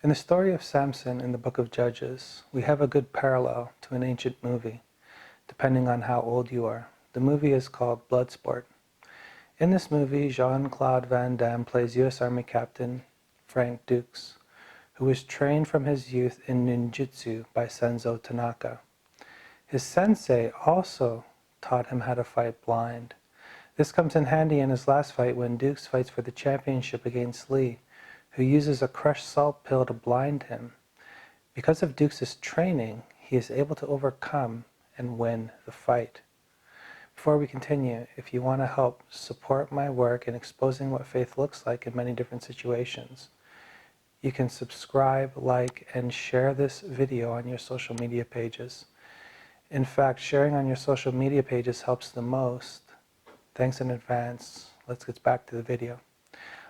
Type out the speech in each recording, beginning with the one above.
In the story of Samson in the book of Judges, we have a good parallel to an ancient movie, depending on how old you are. The movie is called Bloodsport. In this movie, Jean-Claude Van Damme plays U.S. Army Captain Frank Dukes, who was trained from his youth in ninjutsu by Senzo Tanaka. His sensei also taught him how to fight blind. This comes in handy in his last fight when Dukes fights for the championship against Lee, who uses a crushed salt pill to blind him. Because of Dukes' training, he is able to overcome and win the fight. Before we continue, if you want to help support my work in exposing what faith looks like in many different situations, you can subscribe, like, and share this video on your social media pages. In fact, sharing on your social media pages helps the most. Thanks in advance. Let's get back to the video.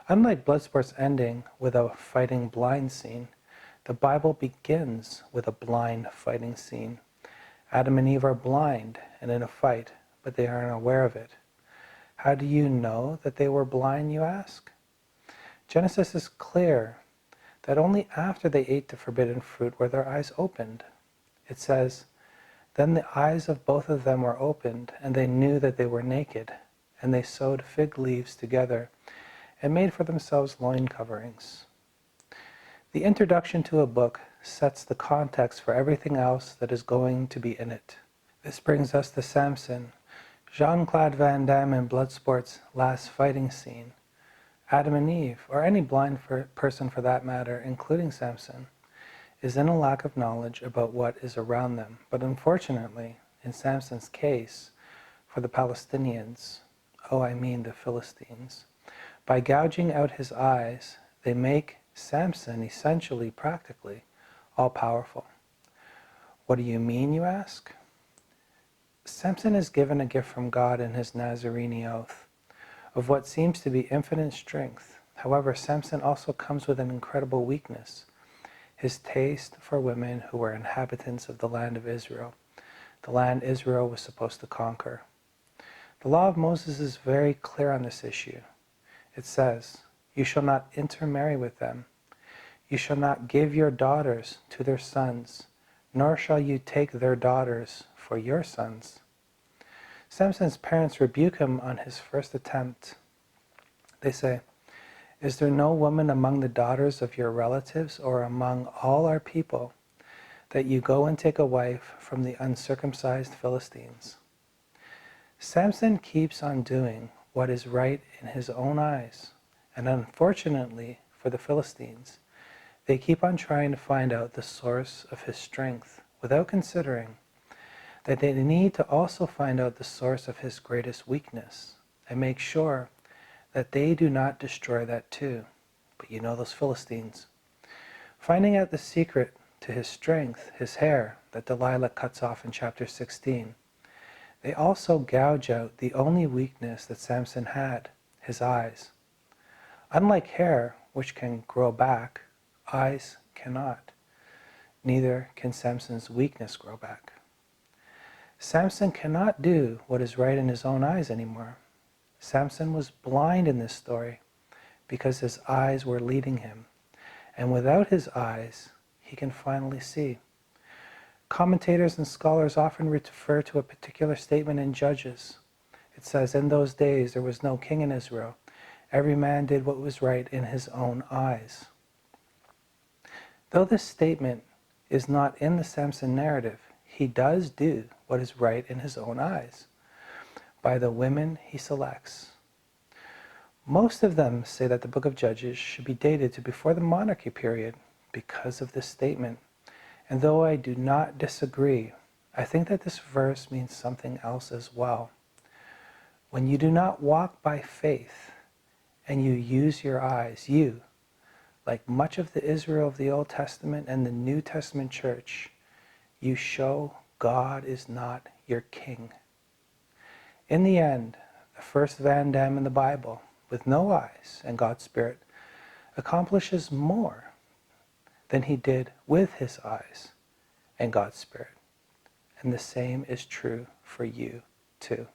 Unlike Bloodsport's ending with a fighting blind scene, the Bible begins with a blind fighting scene. Adam and Eve are blind and in a fight, but they aren't aware of it. How do you know that they were blind, you ask? Genesis is clear that only after they ate the forbidden fruit were their eyes opened. It says, "Then the eyes of both of them were opened, and they knew that they were naked, and they sewed fig leaves together and made for themselves loin coverings." The introduction to a book sets the context for everything else that is going to be in it. This brings us to Samson, Jean-Claude Van Damme in Bloodsport's last fighting scene. Adam and Eve, or any blind person for that matter, including Samson, is in a lack of knowledge about what is around them. But unfortunately, in Samson's case, for the Palestinians, the Philistines, by gouging out his eyes, they make Samson essentially, practically, all-powerful. What do you mean, you ask? Samson is given a gift from God in his Nazarene oath of what seems to be infinite strength. However, Samson also comes with an incredible weakness: his taste for women who were inhabitants of the land of Israel, the land Israel was supposed to conquer. The law of Moses is very clear on this issue. It says, "You shall not intermarry with them. You shall not give your daughters to their sons, nor shall you take their daughters for your sons." Samson's parents rebuke him on his first attempt. They say, "Is there no woman among the daughters of your relatives or among all our people that you go and take a wife from the uncircumcised Philistines?" Samson keeps on doing what is right in his own eyes, and unfortunately for the Philistines, they keep on trying to find out the source of his strength without considering that they need to also find out the source of his greatest weakness and make sure that they do not destroy that too. But you know those Philistines. Finding out the secret to his strength, his hair, that Delilah cuts off in chapter 16, they also gouge out the only weakness that Samson had, his eyes. Unlike hair, which can grow back, eyes cannot. Neither can Samson's weakness grow back. Samson cannot do what is right in his own eyes anymore. Samson was blind in this story because his eyes were leading him. And without his eyes, he can finally see. Commentators and scholars often refer to a particular statement in Judges. It says, "In those days there was no king in Israel. Every man did what was right in his own eyes." Though this statement is not in the Samson narrative, he does do what is right in his own eyes by the women he selects. Most of them say that the book of Judges should be dated to before the monarchy period because of this statement. And though I do not disagree, I think that this verse means something else as well. When you do not walk by faith and you use your eyes, you, like much of the Israel of the Old Testament and the New Testament church, you show God is not your king. In the end, the first Van Damme in the Bible, with no eyes and God's Spirit, accomplishes more than he did with his eyes and God's Spirit. And the same is true for you too.